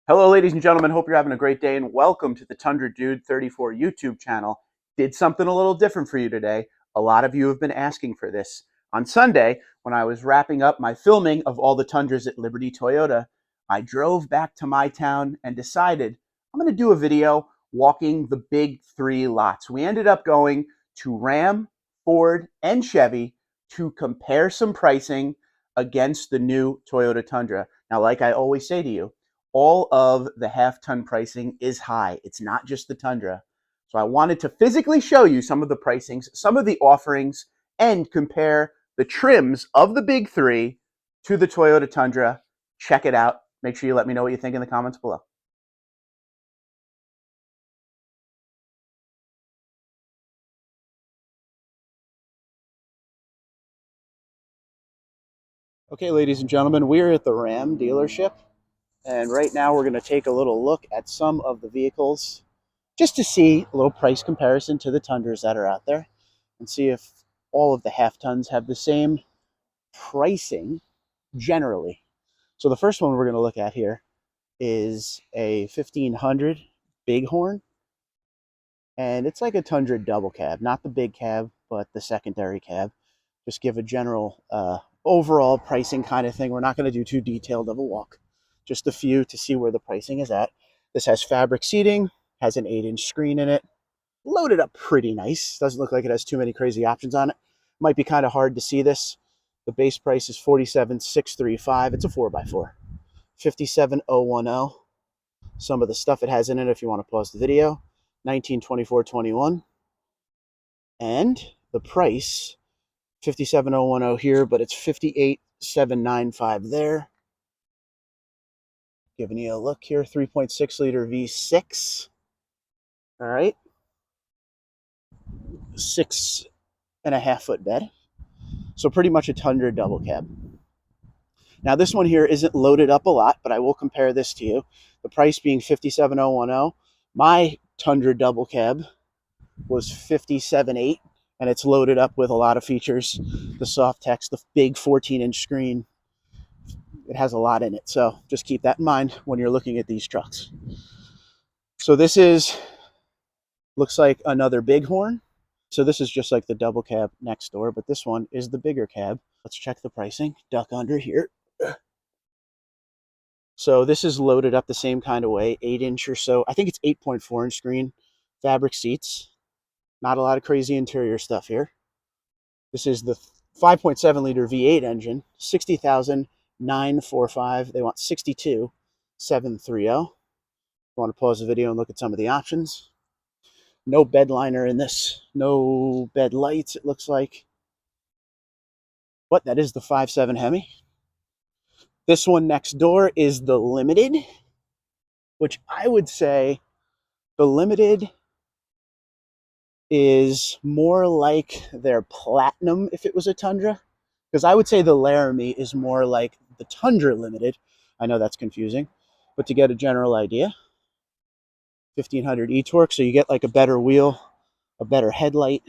Hello, ladies and gentlemen. Hope you're having a great day, and welcome to the Tundra Dude 34 YouTube channel. Did something a little different for you today. A lot of you have been asking for this. On Sunday, when I was wrapping up my filming of all the Tundras at Liberty Toyota, I drove back to my town and decided I'm going to do a video walking the big three lots. We ended up going to Ram, Ford, and Chevy to compare some pricing against the new Toyota Tundra. Now, like I always say to you, all of the half-ton pricing is high. It's not just the Tundra. So I wanted to physically show you some of the pricings, some of the offerings, and compare the trims of the big three to the Toyota Tundra. Check it out. Make sure you let me know what you think in the comments below. Okay, ladies and gentlemen, we're at the Ram dealership, and right now we're going to take a little look at some of the vehicles just to see a little price comparison to the Tundras that are out there and see if all of the half tons have the same pricing generally. So the first one we're going to look at here is a 1500 Bighorn, and it's like a Tundra double cab, not the big cab, but the secondary cab. Just give a general overall pricing kind of thing. We're not going to do too detailed of a walk, just a few to see where the pricing is at. This has fabric seating, has an 8-inch screen in it, loaded up pretty nice. Doesn't look like it has too many crazy options on it. Might be kind of hard to see this. The base price is $47,635. It's a 4x4. 57010. Some of the stuff it has in it, if you want to pause the video, 192421. And the price, 57010 here, but it's 58795 there. Giving you a look here, 3.6 liter V6. All right. 6.5-foot bed. So pretty much a Tundra double cab. Now this one here isn't loaded up a lot, but I will compare this to you. The price being $57,010. My Tundra double cab was $57,800, and it's loaded up with a lot of features. The soft text, the big 14-inch screen. It has a lot in it, so just keep that in mind when you're looking at these trucks. So this looks like another Bighorn. So this is just like the double cab next door, but this one is the bigger cab. Let's check the pricing. Duck under here. So this is loaded up the same kind of way, 8-inch or so. I think it's 8.4-inch screen, fabric seats. Not a lot of crazy interior stuff here. This is the 5.7 liter V8 engine, 60,945. They want 62,730. You want to pause the video and look at some of the options. No bed liner in this. No bed lights, it looks like. But that is the 5.7 Hemi. This one next door is the Limited, which I would say the Limited is more like their Platinum if it was a Tundra. Because I would say the Laramie is more like the Tundra Limited. I know that's confusing, but to get a general idea, 1500 e-torque, so you get like a better wheel, a better headlight.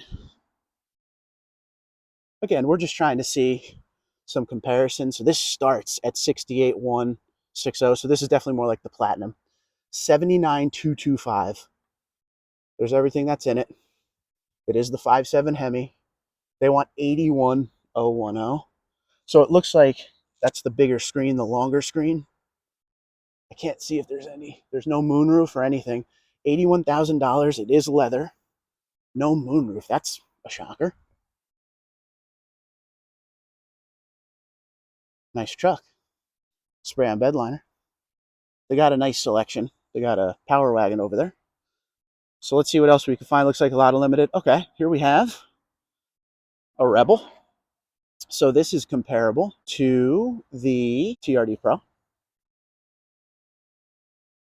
Again, we're just trying to see some comparisons. So this starts at 68,160. So this is definitely more like the Platinum. 79,225. There's everything that's in it. It is the 5.7 Hemi. They want 81,010. So it looks like that's the bigger screen, the longer screen. I can't see if there's no moonroof or anything. $81,000. It is leather. No moonroof. That's a shocker. Nice truck. Spray on bed liner. They got a nice selection. They got a Power Wagon over there. So let's see what else we can find. Looks like a lot of Limited. Okay, here we have a Rebel. So this is comparable to the TRD Pro.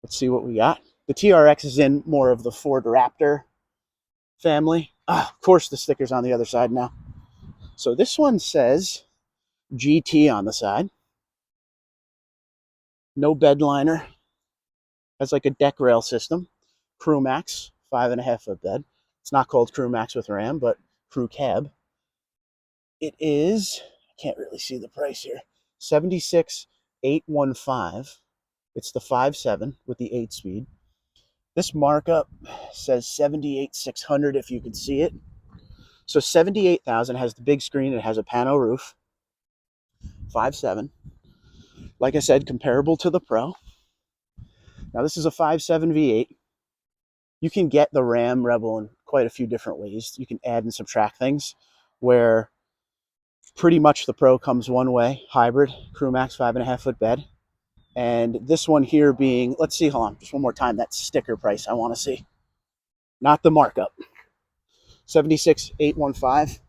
Let's see what we got. The TRX is in more of the Ford Raptor family. Of course, the sticker's on the other side now. So this one says GT on the side. No bed liner. Has like a deck rail system. Crew Max, 5.5-foot bed. It's not called Crew Max with Ram, but Crew Cab. It is, I can't really see the price here, $76,815. It's the 5.7 with the 8-speed. This markup says 78,600 if you can see it. So 78,000 has the big screen. It has a pano roof. 5.7. Like I said, comparable to the Pro. Now this is a 5.7 V8. You can get the Ram Rebel in quite a few different ways. You can add and subtract things where pretty much the Pro comes one way, hybrid, crew max 5.5 foot bed. And this one here being, let's see, hold on, just one more time, that sticker price I want to see. Not the markup. 76,815.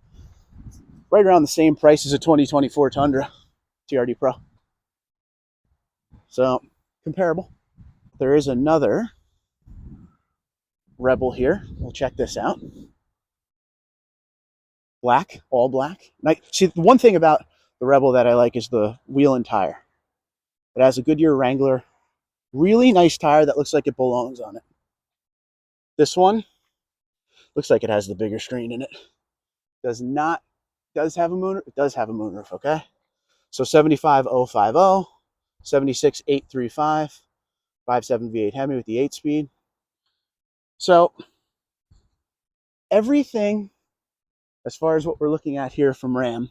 Right around the same price as a 2024 Tundra TRD Pro. So, comparable. There is another Rebel here. We'll check this out. Black, all black. See, the one thing about the Rebel that I like is the wheel and tire. It has a Goodyear Wrangler, really nice tire that looks like it belongs on it. This one looks like it has the bigger screen in it. Does have a moonroof? It does have a moonroof, okay? So 75,050, 76,835, 5.7 V8 Hemi with the 8-speed. So everything, as far as what we're looking at here from Ram,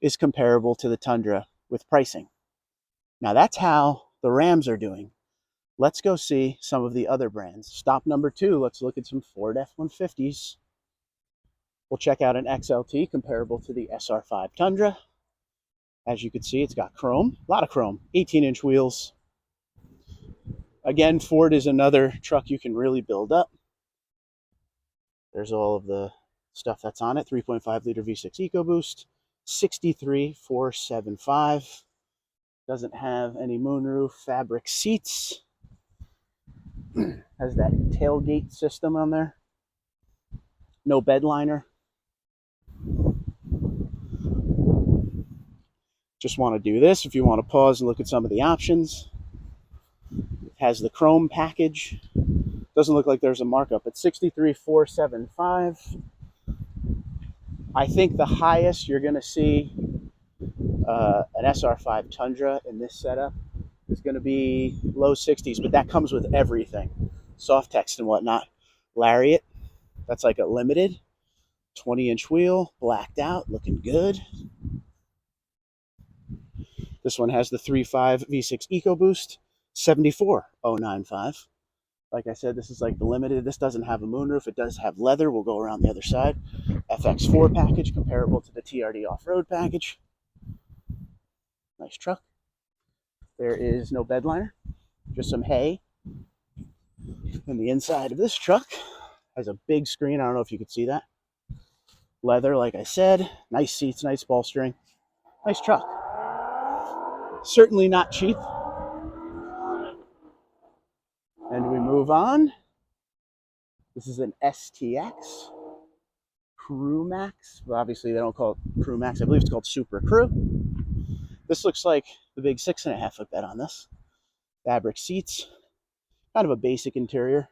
is comparable to the Tundra with pricing. Now that's how the Rams are doing. Let's go see some of the other brands. Stop number 2, let's look at some Ford F-150s. We'll check out an XLT comparable to the SR5 Tundra. As you can see, it's got chrome, a lot of chrome, 18-inch wheels. Again, Ford is another truck you can really build up. There's all of the stuff that's on it. 3.5 liter V6 EcoBoost, 63,475. Doesn't have any moonroof, fabric seats. Has that tailgate system on there. No bed liner. Just want to do this if you want to pause and look at some of the options. It has the chrome package. Doesn't look like there's a markup. It's 63,475. I think the highest you're going to see an SR5 Tundra in this setup is going to be low 60s, but that comes with everything. Soft text and whatnot. Lariat, that's like a limited. 20-inch wheel, blacked out, looking good. This one has the 3.5 V6 EcoBoost, 74,095. Like I said, this is like the limited. This doesn't have a moonroof. It does have leather. We'll go around the other side. FX4 package, comparable to the TRD off-road package. Nice truck. There is no bed liner, just some hay. And the inside of this truck has a big screen. I don't know if you could see that. Leather, like I said. Nice seats, nice bolstering. Nice truck. Certainly not cheap. And we move on. This is an STX Crew Max. Well, obviously, they don't call it Crew Max. I believe it's called Super Crew. This looks like the big 6.5 foot bed on this. Fabric seats. Kind of a basic interior.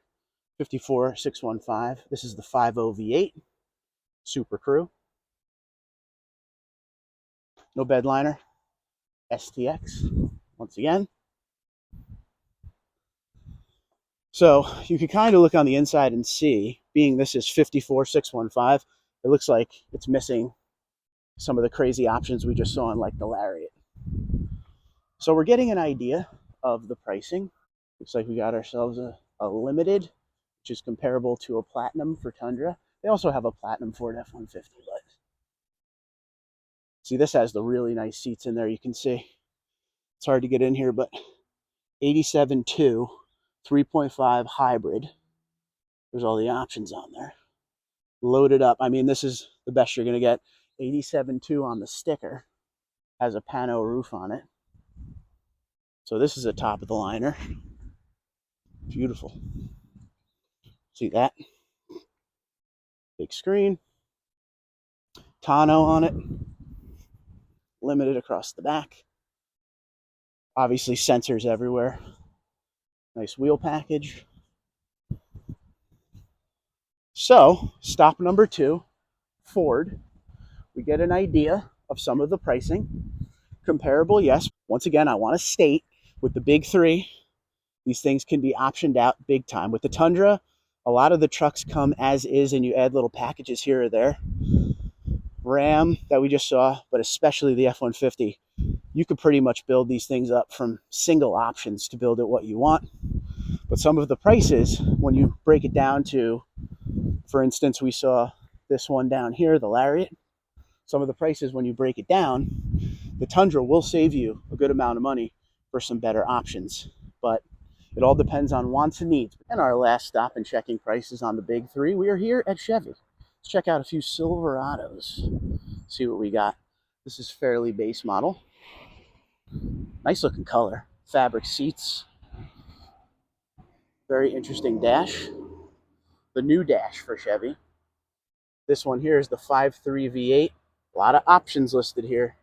54,615. This is the 5.0 V8 Super Crew. No bed liner. STX. Once again. So you can kind of look on the inside and see, being this is 54,615, it looks like it's missing some of the crazy options we just saw in like the Lariat. So we're getting an idea of the pricing. Looks like we got ourselves a limited, which is comparable to a platinum for Tundra. They also have a platinum Ford F-150, but see, this has the really nice seats in there. You can see it's hard to get in here, but 87.2, 3.5 hybrid. There's all the options on there. Loaded up. I mean, this is the best you're going to get. 87.2 on the sticker. Has a pano roof on it. So this is a top of the liner. Beautiful. See that? Big screen. Tonneau on it. Limited across the back. Obviously sensors everywhere. Nice wheel package. So, stop number 2, Ford. We get an idea of some of the pricing. Comparable, yes. Once again, I want to state with the big 3, These things can be optioned out big time. With the Tundra, a lot of the trucks come as is and you add little packages here or there. Ram that we just saw, but especially the F-150, you could pretty much build these things up from single options to build it what you want. But some of the prices, when you break it down to, for instance, we saw this one down here, the Lariat. Some of the prices, when you break it down, the Tundra will save you a good amount of money for some better options. But it all depends on wants and needs. And our last stop in checking prices on the big three, we are here at Chevy. Let's check out a few Silverados, see what we got. This is fairly base model. Nice looking color. Fabric seats. Very interesting dash. The new dash for Chevy. This one here is the 5.3 V8. A lot of options listed here.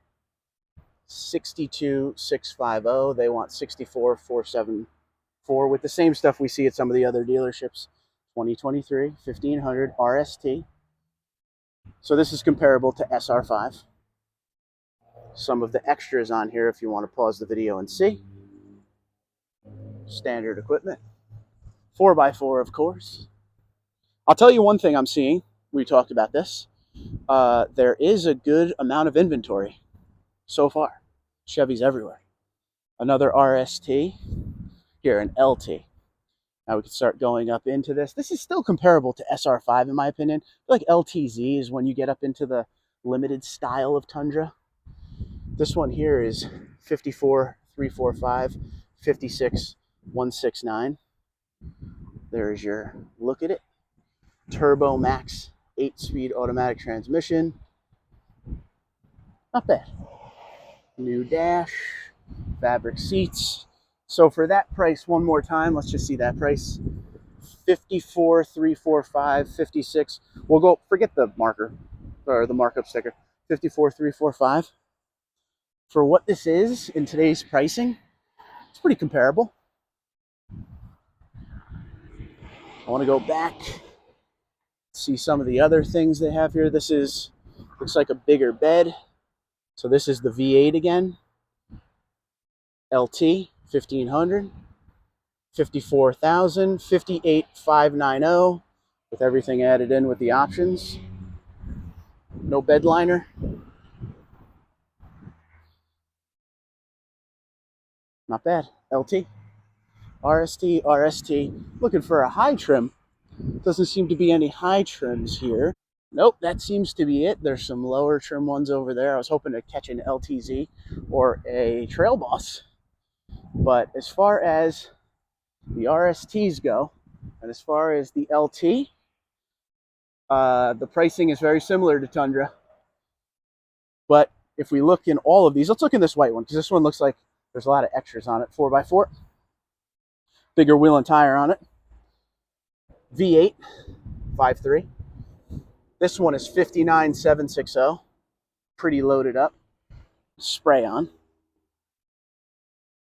62,650. They want 64,474 with the same stuff we see at some of the other dealerships. 2023 1500 RST. So this is comparable to SR5. Some of the extras on here if you want to pause the video and see. Standard equipment. 4x4, of course. I'll tell you one thing I'm seeing. We talked about this. There is a good amount of inventory so far. Chevy's everywhere. Another RST. Here, an LT. Now we can start going up into this. This is still comparable to SR5 in my opinion. I feel like LTZ is when you get up into the limited style of Tundra. This one here is 54,345, 56,169. There's your look at it. Turbo Max 8-speed automatic transmission. Not bad. New dash, fabric seats. So for that price, one more time, let's just see that price. 54,345, 56. We'll go, forget the marker, or the markup sticker. 54,345. For what this is in today's pricing, it's pretty comparable. I want to go back, see some of the other things they have here. This is, looks like a bigger bed. So this is the V8 again. LT, 1500. 54,000, 58,590 with everything added in with the options. No bed liner. Not bad. LT. RST, RST. Looking for a high trim. Doesn't seem to be any high trims here. Nope, that seems to be it. There's some lower trim ones over there. I was hoping to catch an LTZ or a Trail Boss. But as far as the RSTs go, and as far as the LT, the pricing is very similar to Tundra. But if we look in all of these, let's look in this white one, because this one looks like there's a lot of extras on it. 4x4. Bigger wheel and tire on it. V8, 5.3. This one is 59,760. Pretty loaded up. Spray on.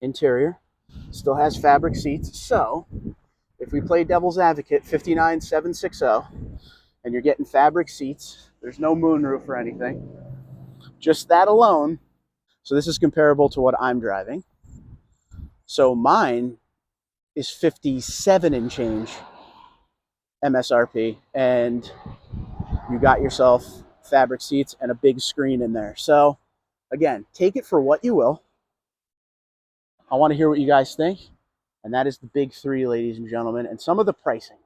Interior. Still has fabric seats. So, if we play devil's advocate, 59,760, and you're getting fabric seats, there's no moonroof or anything. Just that alone. So this is comparable to what I'm driving. So mine is 57 and change MSRP, and you got yourself fabric seats and a big screen in there. So again, take it for what you will. I want to hear what you guys think. And that is the big three, ladies and gentlemen, and some of the pricing.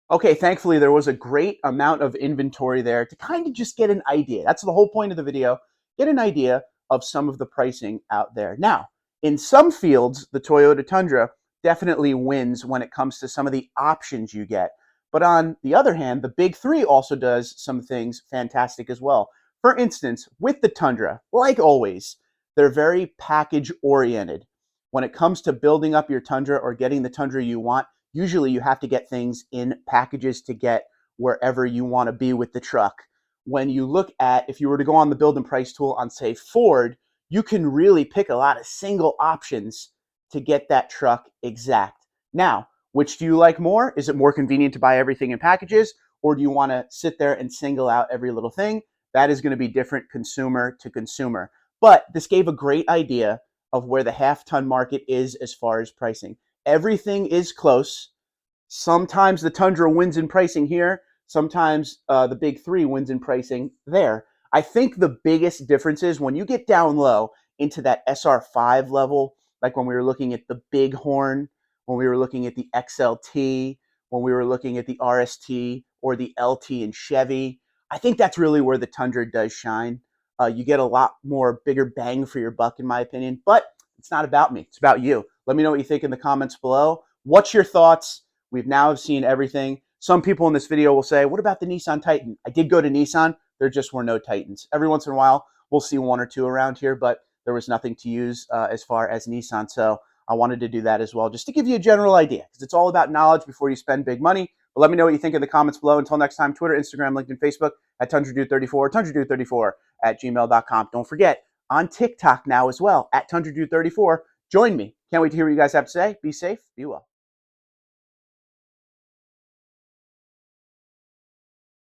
Okay, thankfully there was a great amount of inventory there to kind of just get an idea. That's the whole point of the video. Get an idea of some of the pricing out there. Now, in some fields, the Toyota Tundra definitely wins when it comes to some of the options you get. But on the other hand, the big three also does some things fantastic as well. For instance, with the Tundra, like always, they're very package oriented. When it comes to building up your Tundra or getting the Tundra you want, usually you have to get things in packages to get wherever you want to be with the truck. When you look at, if you were to go on the build and price tool on, say, Ford, you can really pick a lot of single options to get that truck exact. Now, which do you like more? Is it more convenient to buy everything in packages, or do you want to sit there and single out every little thing? That is going to be different consumer to consumer. But this gave a great idea of where the half-ton market is as far as pricing. everything is close. Sometimes the Tundra wins in pricing here. Sometimes the big three wins in pricing there. I think the biggest difference is when you get down low into that SR5 level, like when we were looking at the Bighorn, when we were looking at the XLT, when we were looking at the RST or the LT and Chevy. I think that's really where the Tundra does shine. You get a lot more bigger bang for your buck, in my opinion. But it's not about me. It's about you. Let me know what you think in the comments below. What's your thoughts? We've now seen everything. Some people in this video will say, what about the Nissan Titan? I did go to Nissan. There just were no Titans. Every once in a while, we'll see one or two around here, but there was nothing to use as far as Nissan. So I wanted to do that as well, just to give you a general idea, because it's all about knowledge before you spend big money. But let me know what you think in the comments below. Until next time, Twitter, Instagram, LinkedIn, Facebook at TundraDude34, TundraDude34 at gmail.com. Don't forget, on TikTok now as well, at TundraDude34. Join me. Can't wait to hear what you guys have to say. Be safe. Be well.